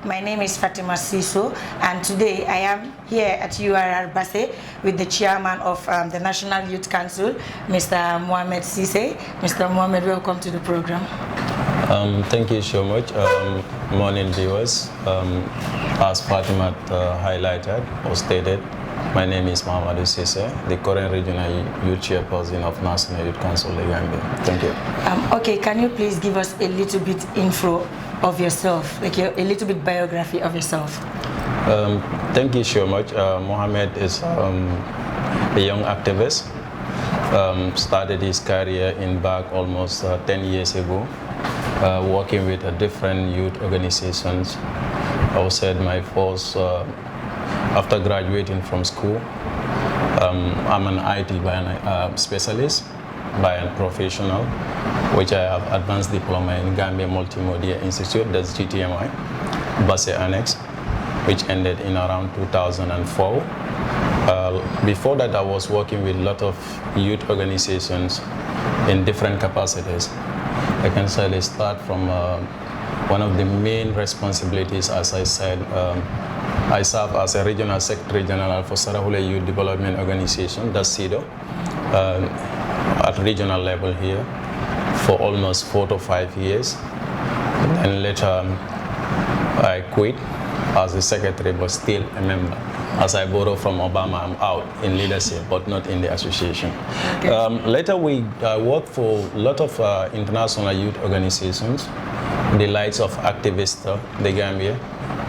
My name is Fatima Ceesay, and today I am here at URR Basse with the chairman of the National Youth Council, Mr. Muhammed Ceesay. Mr. Muhammed, welcome to the program. Thank you so much. Morning viewers. As Fatima highlighted or stated, my name is Muhammed Ceesay, the current regional youth chairperson of National Youth Council of the Gambia. Thank you. Okay, can you please give us a little bit info of yourself, like a little bit biography of yourself? Thank you so much. Muhammad is a young activist. Started his career in back almost 10 years ago, working with different youth organizations. I said my first, after graduating from school, I'm an IT specialist by a professional, which I have advanced diploma in Gambia Multimedia Institute, that's GTMI, Basse Annex, which ended in around 2004. Before that, I was working with a lot of youth organizations in different capacities. I can certainly start from one of the main responsibilities, as I said, I serve as a regional secretary general for Sarahule Youth Development Organization, that's CEDO, at regional level here for almost 4 to 5 years. And later I quit as a secretary, but still a member. As I borrow from Obama, I'm out in leadership, but not in the association. Okay. Later I worked for a lot of international youth organizations, the likes of Activist, the Gambia,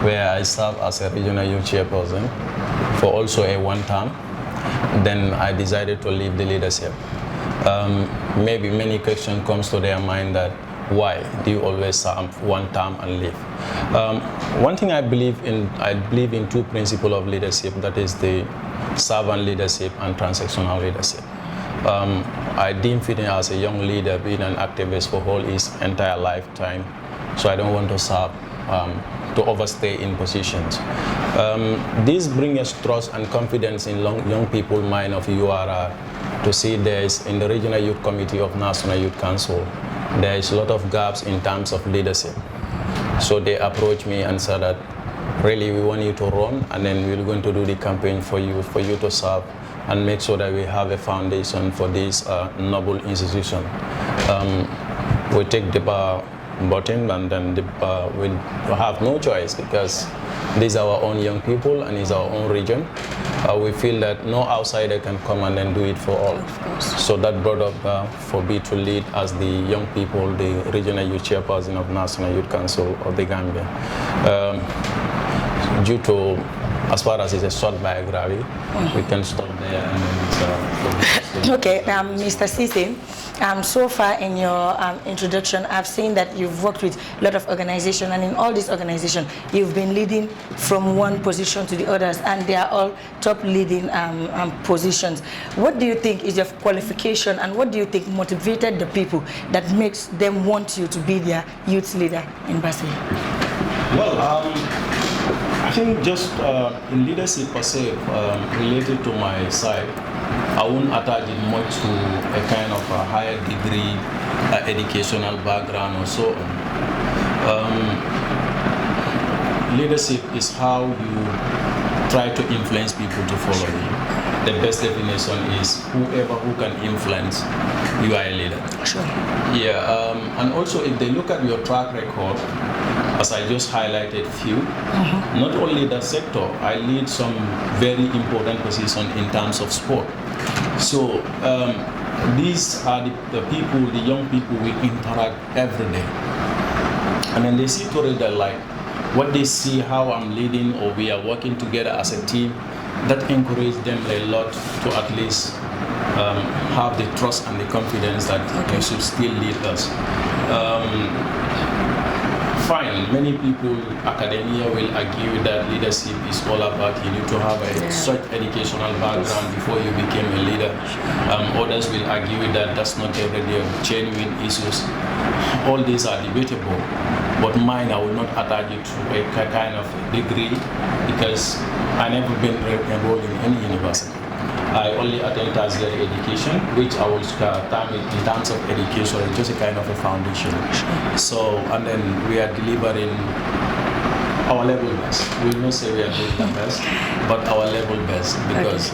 where I served as a regional youth chairperson for also a one term. Then I decided to leave the leadership. Maybe many questions comes to their mind that why do you always serve one term and leave? One thing I believe in two principles of leadership, that is the servant leadership and transactional leadership. I deem fitting as a young leader, being an activist for whole his entire lifetime, so I don't want to serve to overstay in positions. This brings us trust and confidence in young people's mind of URR to see there is in the Regional Youth Committee of National Youth Council, there is a lot of gaps in terms of leadership. So they approached me and said that really we want you to run, and then we're going to do the campaign for you to serve and make sure that we have a foundation for this noble institution. We take the button, and then we have no choice because these are our own young people and it's our own region. We feel that no outsider can come and then do it for all. So that brought up for me to lead as the young people, the regional youth chairperson of National Youth Council of the Gambia. Due to, as far as it's a short biography, we can stop there. And okay, Mr. Ceesay, so far in your introduction, I've seen that you've worked with a lot of organizations, and in all these organizations, you've been leading from one position to the others, and they are all top leading positions. What do you think is your qualification, and what do you think motivated the people that makes them want you to be their youth leader in Basse? Well, I think just in leadership per se, related to my side, I won't attach it much to a kind of a higher degree educational background or so on. Leadership is how you try to influence people to follow you. The best definition is whoever who can influence, you are a leader. Sure. Yeah, and also if they look at your track record, as I just highlighted few, not only that sector, I lead some very important positions in terms of sport. So these are the people, the young people we interact every day. And then they see to it that like what they see, how I'm leading or we are working together as a team, that encourages them a lot to at least have the trust and the confidence that they should still lead us. Fine, many people, academia will argue that leadership is all about you need to have a such educational background before you became a leader. Others will argue that that's not really genuine issues. All these are debatable, but mine, I will not attach it to a kind of degree because I never been enrolled in any university. I only attend tertiary education, which I will term it in terms of education, it's just a kind of a foundation. So, and then we are delivering our level best. We will not say we are doing the best, but our level best, because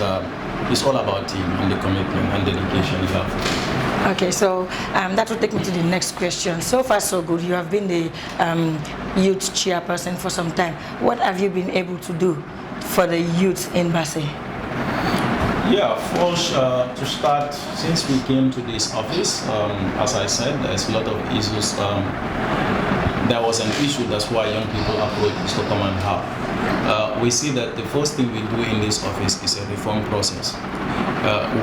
it's all about team and the commitment and dedication you have. Okay, so that will take me to the next question. So far, so good. You have been the youth chairperson for some time. What have you been able to do for the youth in Basse? Yeah, first, to start, since we came to this office, as I said, there's a lot of issues. There was an issue, that's why young people approach us to come and help. We see that the first thing we do in this office is a reform process,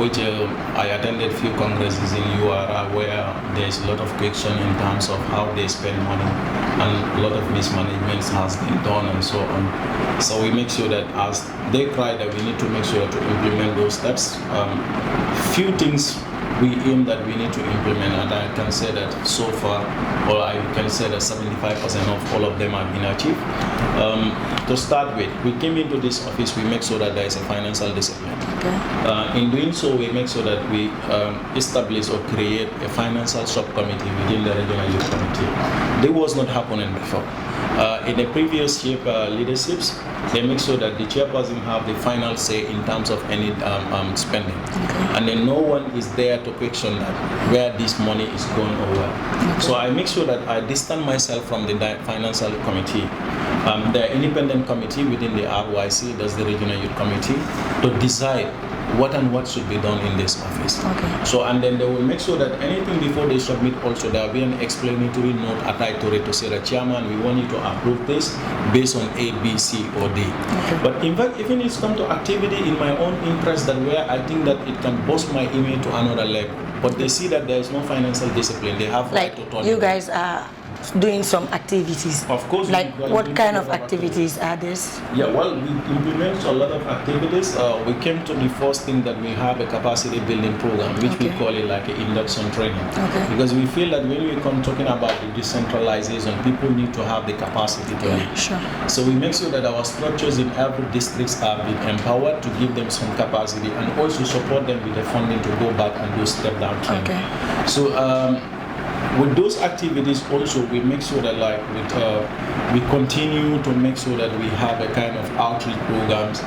which I attended a few congresses in URA where there's a lot of question in terms of how they spend money, and a lot of mismanagement has been done and so on. So we make sure that as they cry that we need to make sure to implement those steps. Few things we aim that we need to implement, and I can say that so far, or I can say that 75% of all of them have been achieved. To start with, we came into this office, we make sure that there is a financial discipline. Okay. In doing so, we make sure that we establish or create a financial subcommittee within the regional youth committee. That was not happening before. In the previous leaderships, they make sure that the chairperson have the final say in terms of any spending. Okay. And then no one is there to question that where this money is going or where. Okay. So I make sure that I distance myself from the financial committee. The independent committee within the RYC, that's the regional youth committee, to decide what and what should be done in this office. Okay. So, and then they will make sure that anything before they submit also, there will be an explanatory note attached to it to say the chairman, we want you to approve this based on A, B, C, or D. Okay. But in fact, even it's come to activity in my own interest, that where I think that it can boost my image to another level. But they see that there is no financial discipline. They have like right to turn you guys are doing some activities. Of course. Like what kind of activities are this? Yeah, well, we implement a lot of activities. We came to the first thing that we have a capacity building program, which we call it like an induction training. Okay. Because we feel that when we come talking about the decentralization, people need to have the capacity to lead. Sure. So we make sure that our structures in every district are being empowered to give them some capacity and also support them with the funding to go back and do step down training. Okay. So with those activities also, we make sure that like we continue to make sure that we have a kind of outreach programs.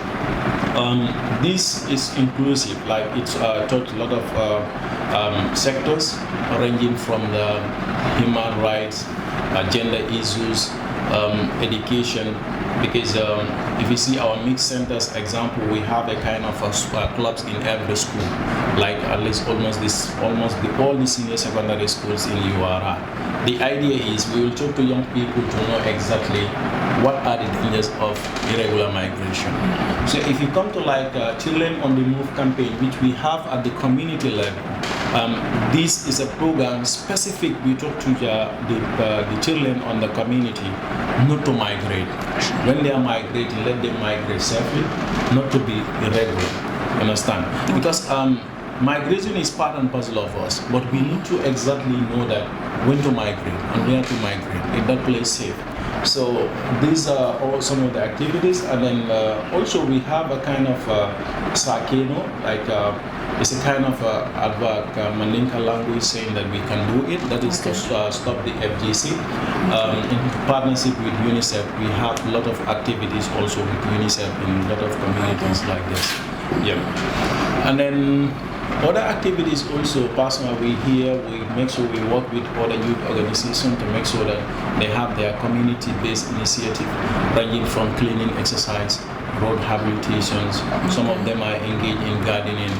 This is inclusive, like it's taught a lot of sectors ranging from the human rights, gender issues, education. Because if you see our mixed centers example, we have a kind of clubs in every school, like at least all the senior secondary schools in URA. The idea is we will talk to young people to know exactly what are the dangers of irregular migration. So if you come to like Children on the Move campaign, which we have at the community level, this is a program specific. We talk to the children on the community not to migrate. When they are migrating, let them migrate safely, not to be irregular. Understand? Because migration is part and parcel of us, but we need to exactly know that when to migrate and where to migrate, if that place safe. So these are all some of the activities, and then also we have a kind of sakeno, like it's a kind of Mandinka language saying that we can do it. That is to stop the FGC. In partnership with UNICEF, we have a lot of activities also with UNICEF in a lot of communities like this. Yeah, and then other activities also, personally, we make sure we work with other youth organizations to make sure that they have their community-based initiative, ranging from cleaning exercise, road rehabilitations. Some of them are engaged in gardening.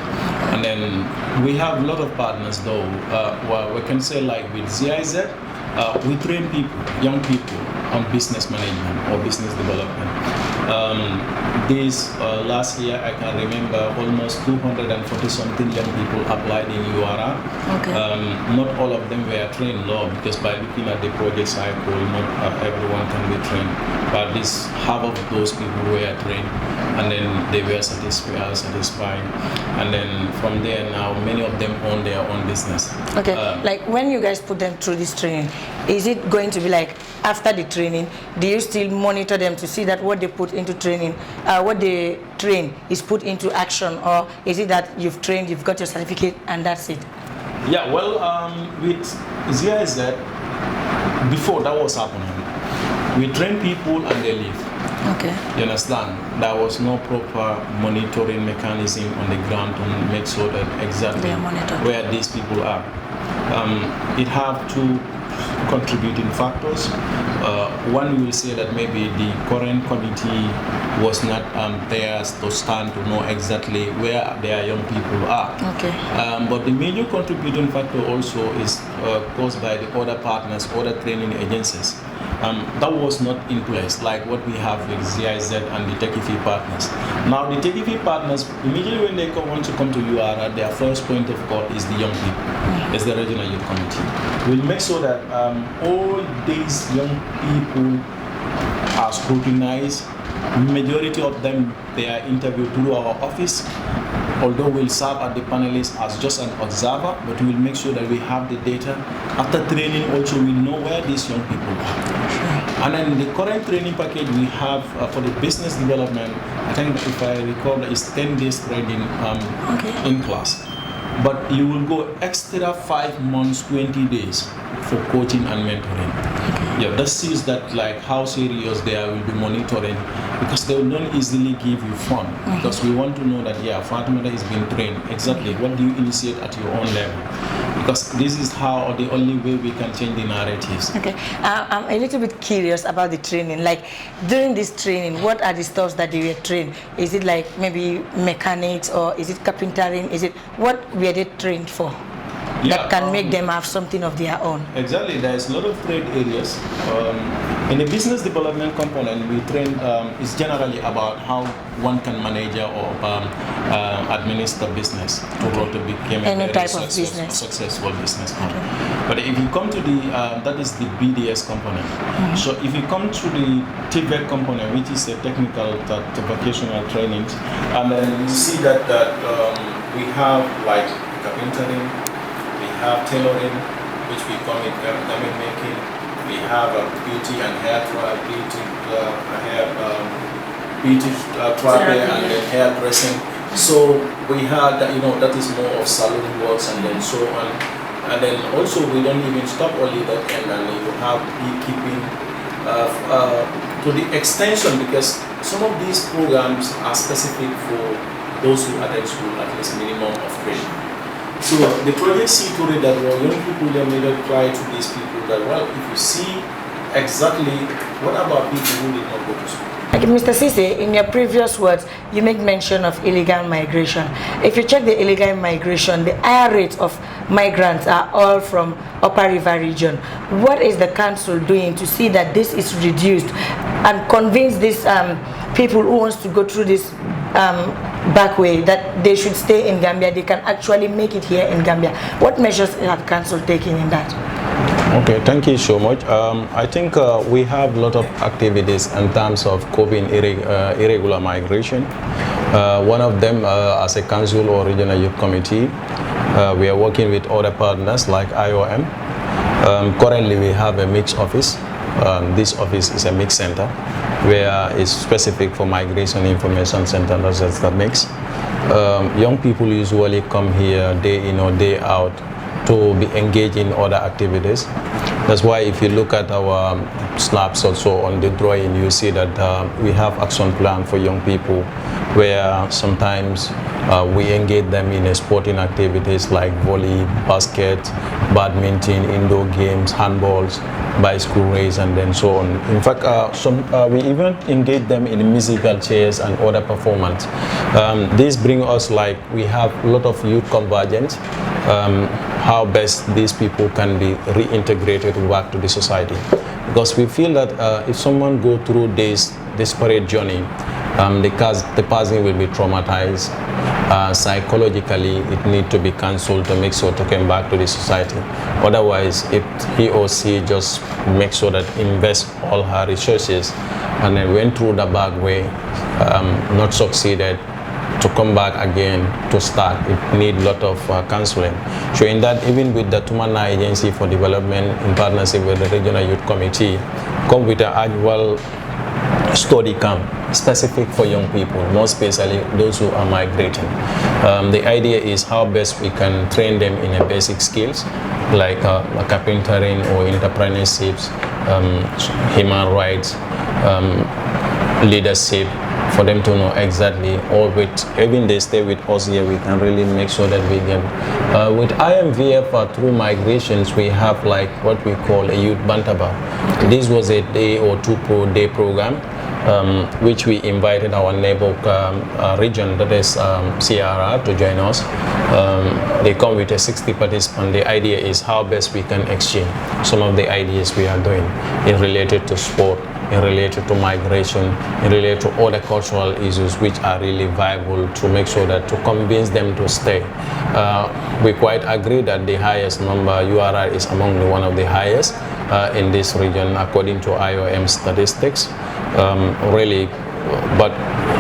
And then we have a lot of partners though. Well, we can say like with Ceesay, we train people, young people, on business management or business development. This last year, I can remember almost 240 something young people applied in URA. Okay. Not all of them were trained law, because by looking at the project cycle, not everyone can be trained. But this half of those people were trained, and then they were satisfied. And then from there now, many of them own their own business. Okay. Like when you guys put them through this training, is it going to be like after the training, do you still monitor them to see that what they put into training, what they train is put into action, or is it that you've trained, you've got your certificate, and that's it? Yeah, well, with Ceesay, before that was happening. We train people and they leave. Okay. You understand? There was no proper monitoring mechanism on the ground to make sure that exactly where these people are. It have two contributing factors. One will say that maybe the current committee was not there to stand to know exactly where their young people are. Okay. But the major contributing factor also is caused by the other partners, other training agencies. That was not in place, like what we have with CIZ and the TechIFI partners. Now, the TechIFI partners, immediately when they want to come to URA, their first point of call is the young people, is the regional youth committee. We'll make sure that all these young people are scrutinized. Majority of them, they are interviewed through our office. Although we'll serve at the panelists as just an observer, but we'll make sure that we have the data. After training, also we know where these young people are. And then the current training package we have for the business development, I think if I recall, is 10 days training in class. But you will go extra 5 months, 20 days for coaching and mentoring. Yeah, that sees that like how serious they are will be monitoring, because they will not easily give you fun, because we want to know that Fatima is being trained. Exactly what do you initiate at your own level, because this is how or the only way we can change the narratives. Okay, I'm a little bit curious about the training. Like during this training, what are the stuff that they were trained? Is it like maybe mechanics, or is it carpentering? Is it what were they trained for? That can make them have something of their own. Exactly, there's a lot of trade areas. In the business development component, we train is generally about how one can manage or administer business to become a very successful business. But if you come to the, that is the BDS component. So if you come to the TVEC component, which is a technical vocational training, and then you see that we have like carpentering, we have tailoring, which we call it garment making. We have beauty and hair therapy and then hair dressing. So we have that, that is more of salon works and then so on. And then also we don't even stop only that, and then you have beekeeping to the extension, because some of these programs are specific for those who attend school at least minimum of 3. So the project C2 that young people then made a try to these people that, well, if you see exactly what about people who did not go to school. Okay, Mr. Ceesay, in your previous words, you make mention of illegal migration. If you check the illegal migration, the higher rate of migrants are all from Upper River region. What is the council doing to see that this is reduced and convince these people who wants to go through this back way that they should stay in Gambia, they can actually make it here in Gambia? What measures have council taken in that? Okay, thank you so much. I think we have a lot of activities in terms of coping irregular migration. One of them, as a council or regional youth committee, we are working with other partners like IOM. Currently, we have a mixed office. This office is a mixed center where it's specific for migration information center. That's the mix. Young people usually come here day in or day out to be engaged in other activities. That's why if you look at our snaps also on the drawing, you see that we have action plan for young people, where sometimes we engage them in sporting activities like volley, basket, badminton, indoor games, handballs, bicycle race, and then so on. In fact, we even engage them in musical chairs and other performance. This brings us, like, we have a lot of youth convergence, how best these people can be reintegrated back to the society. Because we feel that if someone go through this disparate journey, the person will be traumatized. Psychologically, it needs to be counseled to make sure to come back to the society. Otherwise, if he or she just make sure that invest all her resources and then went through the back way, not succeeded, to come back again to start, it needs a lot of counseling. So in that, even with the Tumana Agency for Development in partnership with the Regional Youth Committee, come with an annual study camp specific for young people, more especially those who are migrating. The idea is how best we can train them in a basic skills, like carpentering or entrepreneurships, human rights, leadership, for them to know exactly, or with even they stay with us here, we can really make sure that we get. With IMVF through migrations, we have like what we call a youth bantaba. This was a day or two-day program, which we invited our neighbor region, that is CRR, to join us. They come with a 60 participants. The idea is how best we can exchange some of the ideas we are doing in related to sport, in related to migration, in related to other cultural issues which are really viable, to make sure that to convince them to stay. We quite agree that the highest number, URR is among one of the highest in this region according to IOM statistics. Really, but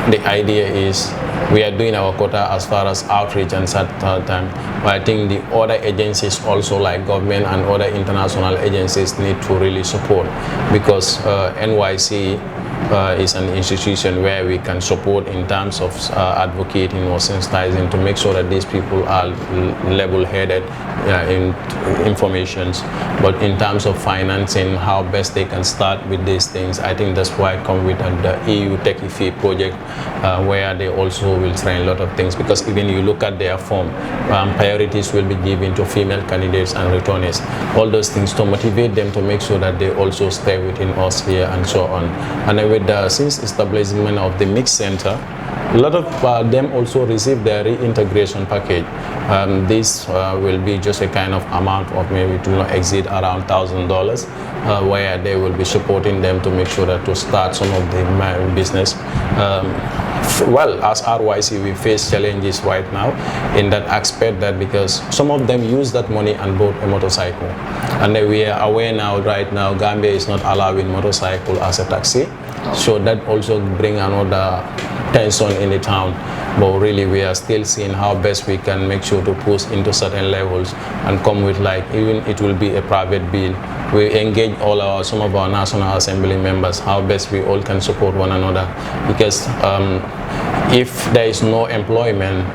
the idea is we are doing our quota as far as outreach and time. But I think the other agencies also, like government and other international agencies, need to really support, because NYC is an institution where we can support in terms of advocating or sensitizing to make sure that these people are level-headed in informations. But in terms of financing, how best they can start with these things, I think that's why I come with the EU Techie Fee project, where they also will train a lot of things, because even you look at their form, priorities will be given to female candidates and returnees. All those things to motivate them to make sure that they also stay within us here and so on. And then with the since establishment of the mixed center, a lot of them also receive their reintegration package. This will be just a kind of amount of maybe to not exceed around $1,000, where they will be supporting them to make sure that to start some of the business. Well, as RYC, we face challenges right now in that aspect, that because some of them use that money and bought a motorcycle, and we are aware now, right now, Gambia is not allowing motorcycle as a taxi. So that also bring another tension in the town. But really, we are still seeing how best we can make sure to push into certain levels and come with, like, even it will be a private bill. We engage some of our National Assembly members, how best we all can support one another. Because if there is no employment,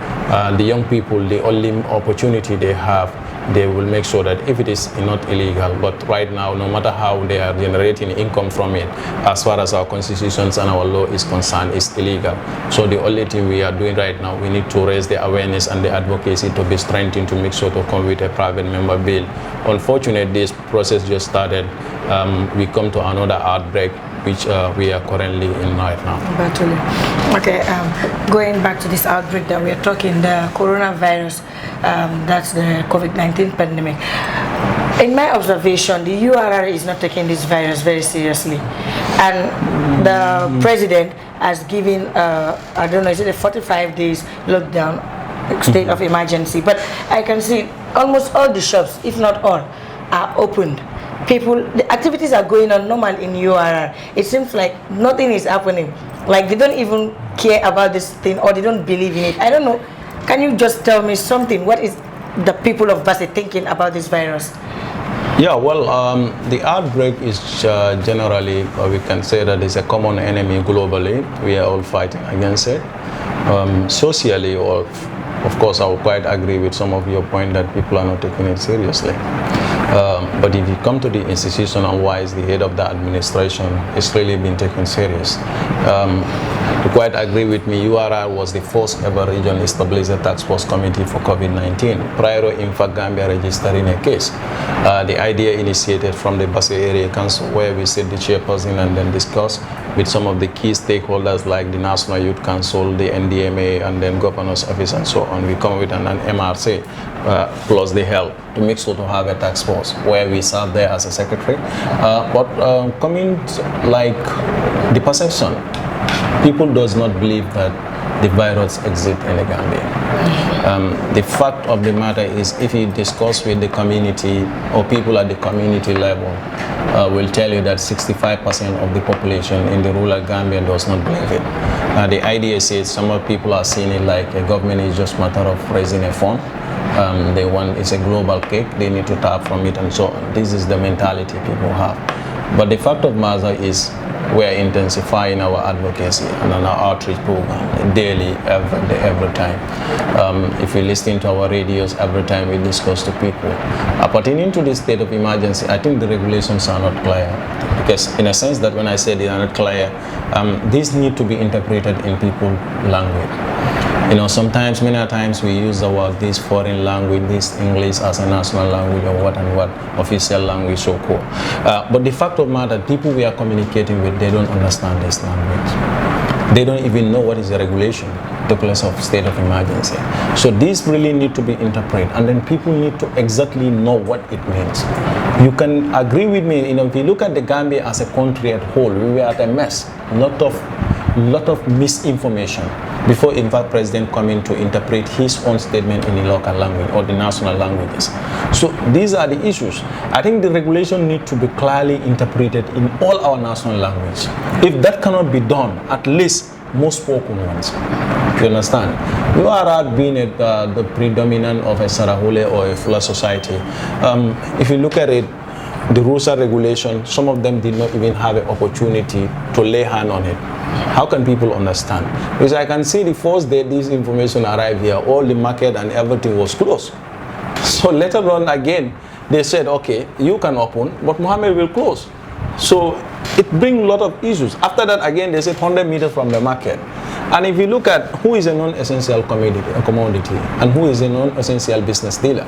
the young people, the only opportunity they have, they will make sure that if it is not illegal, but right now, no matter how they are generating income from it, as far as our constitutions and our law is concerned, it's illegal. So the only thing we are doing right now, we need to raise the awareness and the advocacy to be strengthened to make sure to come with a private member bill. Unfortunately, this process just started. We come to another outbreak, which we are currently in right now. Okay, going back to this outbreak that we are talking, the coronavirus, that's the COVID-19 pandemic. In my observation, the URR is not taking this virus very seriously. And the president has given, I don't know, is it a 45 days lockdown, state of emergency? But I can see almost all the shops, if not all, are opened. The activities are going on normal in URR. It seems like nothing is happening. Like they don't even care about this thing, or they don't believe in it. I don't know. Can you just tell me something? What is the people of Basse thinking about this virus? Yeah, well, the outbreak is generally, we can say that it's a common enemy globally. We are all fighting against it. Socially, or of course, I would quite agree with some of your point that people are not taking it seriously. But if you come to the institutional wise, the head of the administration is really been taken serious. To quite agree with me, URR was the first ever region established a task force committee for COVID-19, prior to in fact Gambia registering a case. The idea initiated from the Basse Area Council, where we set the chairperson and then discuss with some of the key stakeholders like the National Youth Council, the NDMA, and then Governor's Office and so on. We come with an MRC plus the help to make sure to have a task force where we serve there as a secretary. But coming like the perception, people does not believe that the virus exists in the Gambia. The fact of the matter is, if you discuss with the community or people at the community level, will tell you that 65% of the population in the rural Gambia does not believe it. The idea is some of people are seeing it like a government is just a matter of raising a fund. They want, it's a global cake, they need to tap from it and so on. This is the mentality people have. But the fact of matter is we're intensifying our advocacy and our outreach program daily, every day, every time. If you listen to our radios, every time we discuss to people. Pertaining to the state of emergency, I think the regulations are not clear. Because in a sense that when I say they are not clear, these need to be interpreted in people's language. You know, sometimes, many times we use the word, this foreign language, this English as a national language or what and what official language so called. But the fact of matter, people we are communicating with, they don't understand this language. They don't even know what is the regulation, the place of state of emergency. So these really need to be interpreted, and then people need to exactly know what it means. You can agree with me, you know, if you look at the Gambia as a country at whole, we were at a mess, lot of misinformation before in fact president coming to interpret his own statement in the local language or the national languages. So these are the issues. I think the regulation need to be clearly interpreted in all our national language. If that cannot be done, at least most spoken ones. You understand? You are out being the predominant of a Sarahule or a fuller society. If you look at it, the rules and regulations, some of them did not even have an opportunity to lay hand on it. How can people understand? Because I can see the first day this information arrived here, all the market and everything was closed. So later on again, they said, okay, you can open, but Muhammad will close. So it brings a lot of issues. After that, again, they said 100 meters from the market. And if you look at who is a non-essential commodity and who is a non-essential business dealer.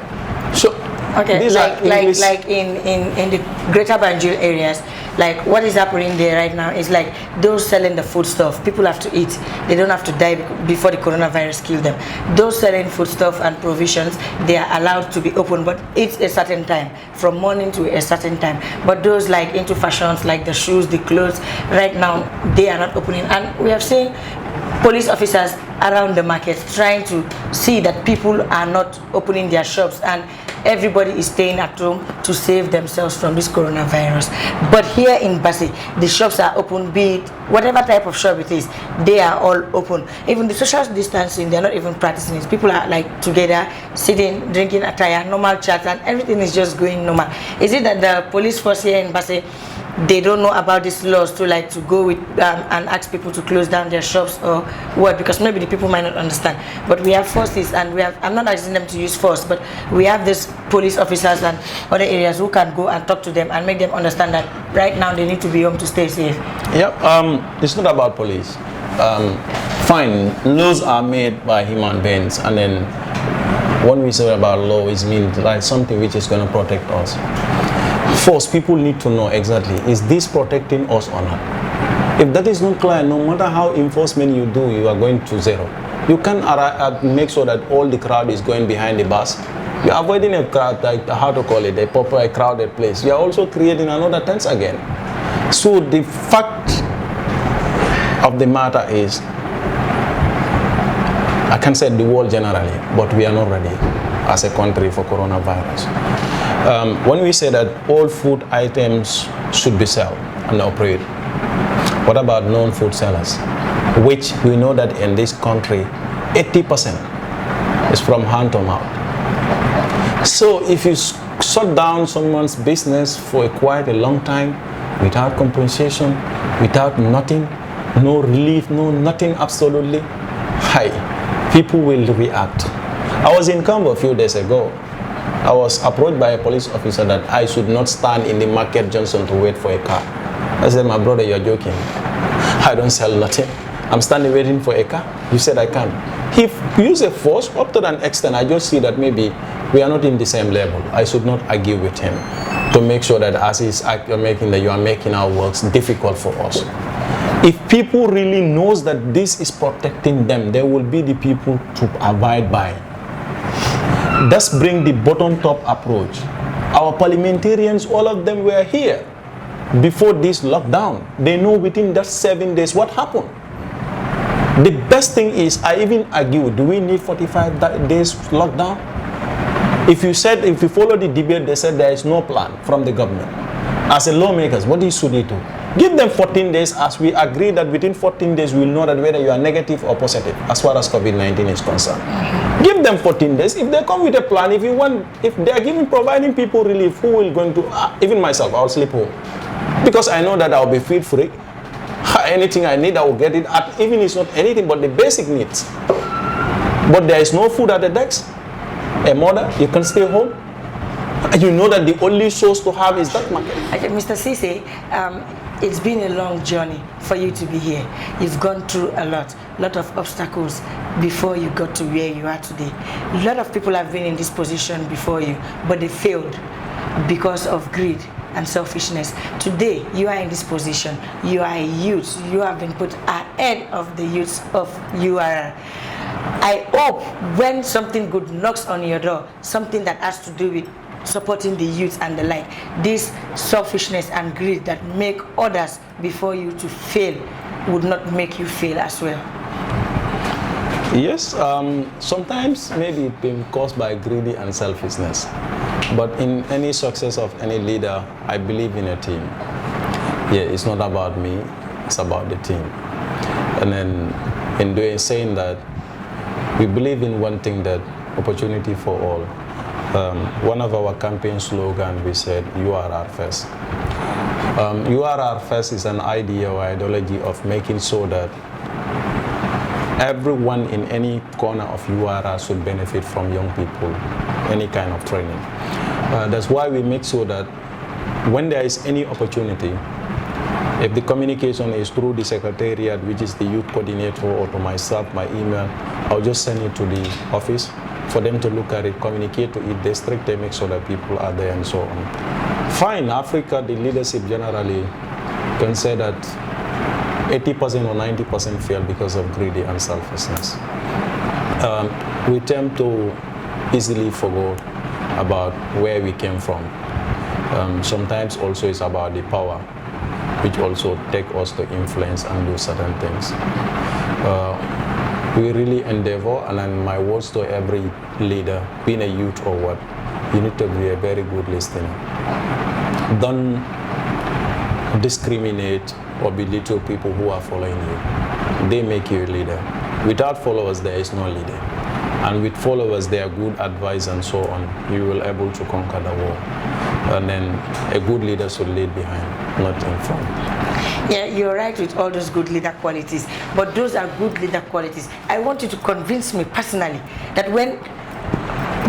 So okay, like in the greater Banjul areas, like what is happening there right now is like those selling the food stuff, people have to eat, they don't have to die before the coronavirus kill them. Those selling food stuff and provisions, they are allowed to be open, but it's a certain time, from morning to a certain time. But those like into fashions, like the shoes, the clothes, right now they are not opening. And we have seen police officers around the market trying to see that people are not opening their shops, and everybody is staying at home to save themselves from this coronavirus. But here in Basse, the shops are open, be it whatever type of shop it is, they are all open. Even the social distancing, they're not even practicing it. People are like together, sitting, drinking attire, normal chat, and everything is just going normal. Is it that the police force here in Basse, they don't know about these laws to like to go with and ask people to close down their shops or what? Because maybe the people might not understand. But we have forces, and we have, I'm not asking them to use force, but we have these police officers and other areas who can go and talk to them and make them understand that right now they need to be home to stay safe. Yeah, it's not about police. Fine, laws are made by human beings, and then when we say about law, it means like something which is going to protect us. First, people need to know exactly, is this protecting us or not? If that is not clear, no matter how enforcement you do, you are going to zero. You can make sure that all the crowd is going behind the bus. You are avoiding a crowd, like how to call it, a proper crowded place. You are also creating another tense again. So the fact of the matter is, I can say the world generally, but we are not ready as a country for coronavirus. When we say that all food items should be sold and operate, what about non-food sellers? Which we know that in this country, 80% is from hand to mouth. So if you shut down someone's business for quite a long time, without compensation, without nothing, no relief, no nothing, absolutely, people will react. I was in Cambo a few days ago. I was approached by a police officer that I should not stand in the Market Johnson to wait for a car. I said, my brother, you're joking. I don't sell nothing. I'm standing waiting for a car. You said I can't. He used a force up to an extent. I just see that maybe we are not in the same level. I should not argue with him to make sure that as he's making that you are making our works difficult for us. If people really knows that this is protecting them, there will be the people to abide by. Let's bring the bottom-top approach. Our parliamentarians, all of them were here before this lockdown. They know within that 7 days what happened. The best thing is, I even argue, do we need 45 days lockdown? If you follow the debate, they said there is no plan from the government. As a lawmakers, what should they do? Give them 14 days, as we agree that within 14 days we will know that whether you are negative or positive as far as COVID-19 is concerned. Give them 14 days. If they come with a plan, if they are providing people relief, who will going to, even myself, I'll sleep home. because I know that I'll be feed free. Anything I need, I will get it. Even it's not anything but the basic needs. But there is no food at the desk. A mother, you can stay home. You know that the only source to have is that market. Mr. Ceesay, it's been a long journey for you to be here. You've gone through a lot of obstacles before you got to where you are today. A lot of people have been in this position before you, but they failed because of greed and selfishness. Today, you are in this position. You are a youth. You have been put ahead of the youths of URR. I hope when something good knocks on your door, something that has to do with supporting the youth and the like, this selfishness and greed that make others before you to fail would not make you fail as well. Yes, sometimes maybe it's been caused by greedy and selfishness. But in any success of any leader, I believe in a team. Yeah, it's not about me, it's about the team. And then in saying that, we believe in one thing, that opportunity for all. One of our campaign slogans, we said, URR first. URR first is an idea or ideology of making sure that everyone in any corner of URR should benefit from young people, any kind of training. That's why we make sure that when there is any opportunity, if the communication is through the secretariat, which is the youth coordinator, or to myself, my email, I'll just send it to the office for them to look at it, communicate to each district, they make sure that people are there and so on. Fine, Africa, the leadership generally can say that 80% or 90% fail because of greedy and selfishness. We tend to easily forget about where we came from. Sometimes also it's about the power, which also take us to influence and do certain things. We really endeavor, and then my words to every leader, being a youth or what, you need to be a very good listener. Don't discriminate or belittle people who are following you. They make you a leader. Without followers, there is no leader. And with followers, they are good advice and so on. You will be able to conquer the war. And then a good leader should lead behind, not in front. Yeah, you're right with all those good leader qualities, but those are good leader qualities. I want you to convince me personally that when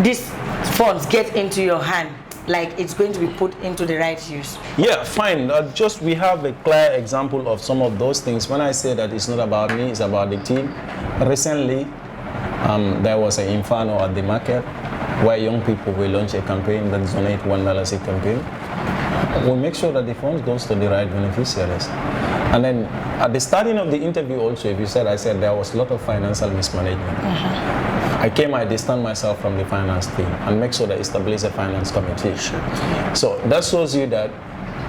these funds get into your hand, like it's going to be put into the right use. Yeah, fine. Just we have a clear example of some of those things. When I say that it's not about me, it's about the team. Recently, there was an inferno at the market where young people will launch a campaign that donate $1 a campaign. We'll make sure that the funds goes to the right beneficiaries. And then at the starting of the interview also, if you said, I said there was a lot of financial mismanagement. I distanced myself from the finance team and make sure that establish a finance committee. So that shows you that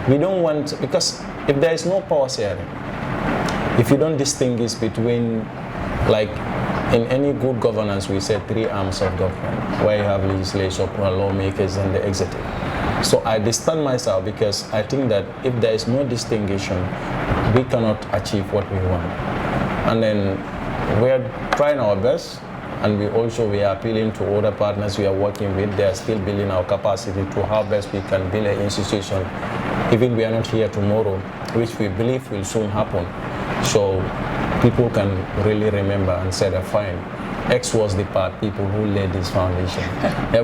we don't want, because if there is no power sharing, if you don't distinguish between, like in any good governance, we say 3 arms of government, where you have legislature, lawmakers, and the executive. So I distance myself because I think that if there is no distinction, we cannot achieve what we want. And then we are trying our best, and we are appealing to other partners we are working with. They are still building our capacity to how best we can build an institution. Even we are not here tomorrow, which we believe will soon happen. So people can really remember and say that fine, X was the part, people who laid this foundation.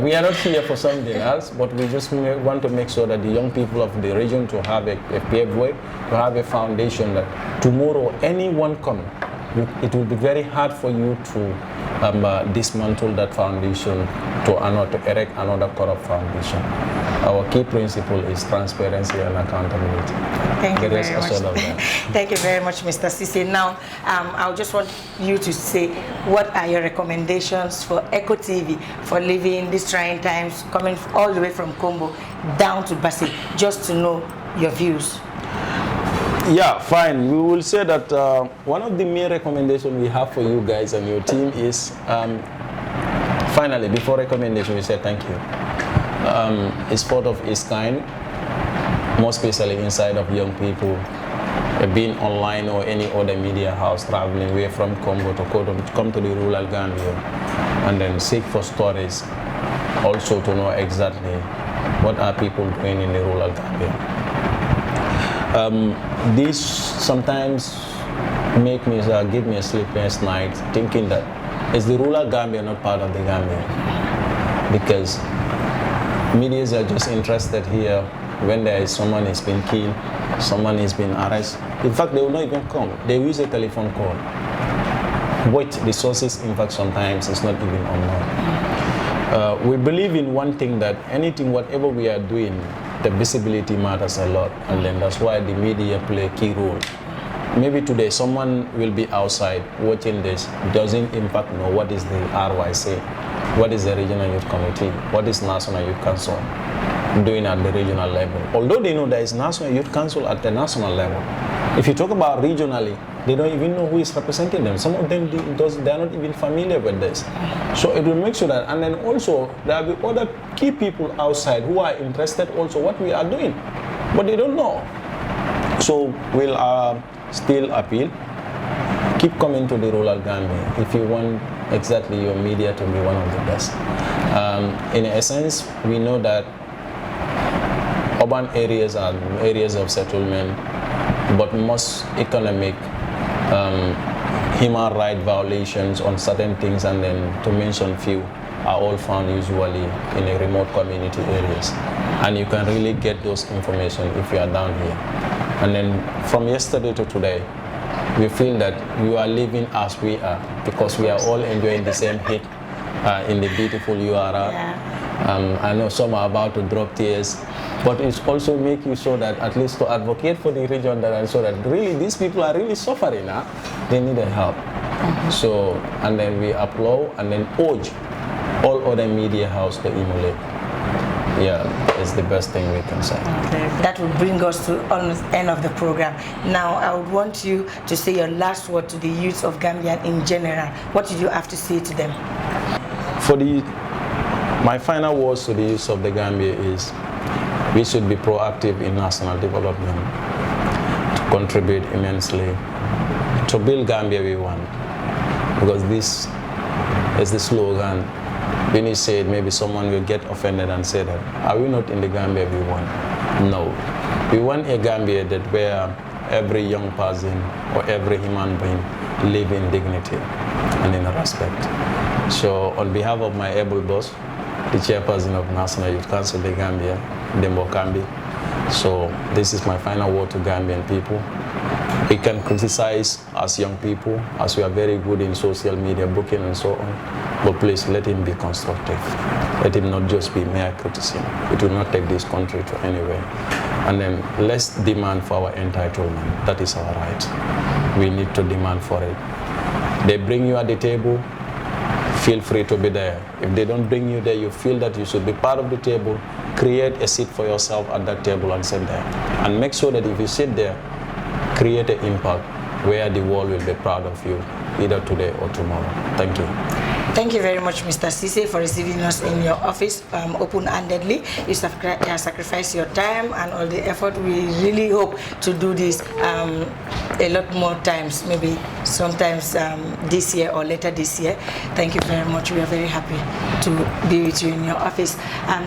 We are not here for something else, but we just want to make sure that the young people of the region to have a paved way, to have a foundation that tomorrow anyone come, it will be very hard for you to dismantle that foundation to erect another corrupt foundation. Our key principle is transparency and accountability. Thank you very much. Thank you very much, Mr. Ceesay. Now, I just want you to say, what are your recommendations for Echo TV for living these trying times, coming all the way from Combo down to Basse, just to know your views? Yeah, fine. We will say that one of the main recommendations we have for you guys and your team is, finally, before recommendation, we say thank you. It's part of its kind, more especially inside of young people, being online or any other media house, traveling away from Congo to come to the rural Gambia, and then seek for stories, also to know exactly what are people doing in the rural Gambia. This sometimes give me a sleepless night, thinking that is the rural Gambia not part of the Gambia? Because medias are just interested here when there is someone has been killed, someone has been arrested. In fact, they will not even come. They use a telephone call. What the sources, in fact, sometimes is not even unknown. We believe in one thing, that anything, whatever we are doing, the visibility matters a lot, and then that's why the media play a key role. Maybe today someone will be outside watching this, doesn't in fact know what is the RYC, what is the Regional Youth Committee, what is National Youth Council doing at the regional level. Although they know there is National Youth Council at the national level, if you talk about regionally, they don't even know who is representing them. Some of them, they are not even familiar with this. So it will make sure that, and then also there will be other key people outside who are interested also what we are doing, but they don't know. So we'll still appeal, keep coming to the rural Gambia if you want exactly your media to be one of the best. In essence, we know that urban areas are areas of settlement, but most economic, human rights violations on certain things, and then to mention few, are all found usually in a remote community areas. And you can really get those information if you are down here. And then from yesterday to today, we feel that we are living as we are, because we are all enjoying the same heat in the beautiful URR. Yeah. I know some are about to drop tears, but it's also make you so that at least to advocate for the region, that and so that really these people are really suffering. They need help. So, and then we applaud and then urge all other media houses to emulate. Yeah, it's the best thing we can say. Okay. That will bring us to almost end of the program. Now, I would want you to say your last word to the youth of Gambia in general. What did you have to say to them? My final words to the youth of the Gambia is, we should be proactive in national development, to contribute immensely, to build Gambia we want. Because this is the slogan. When you say it, maybe someone will get offended and say that, are we not in the Gambia we want? No. We want a Gambia that where every young person or every human being live in dignity and in respect. So on behalf of my able boss, the chairperson of National Youth Council, the Gambia, Dembo Kambi, so this is my final word to Gambian people. We can criticize as young people, as we are very good in social media booking and so on, but please let him be constructive. Let him not just be mere criticism. It will not take this country to anywhere. And then let's demand for our entitlement. That is our right. We need to demand for it. They bring you at the table, feel free to be there. If they don't bring you there, you feel that you should be part of the table, create a seat for yourself at that table and sit there. And make sure that if you sit there, create an impact where the world will be proud of you, either today or tomorrow. Thank you. Thank you very much, Mr. Ceesay, for receiving us in your office open-handedly. You sacrificed your time and all the effort. We really hope to do this a lot more times, maybe sometimes this year or later this year. Thank you very much. We are very happy to be with you in your office.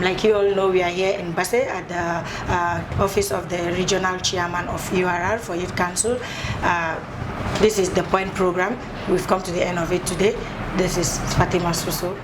Like you all know, we are here in Basse at the office of the Regional Chairman of URR for Youth Council. This is the Point program. We've come to the end of it today. This is Fatima Suso.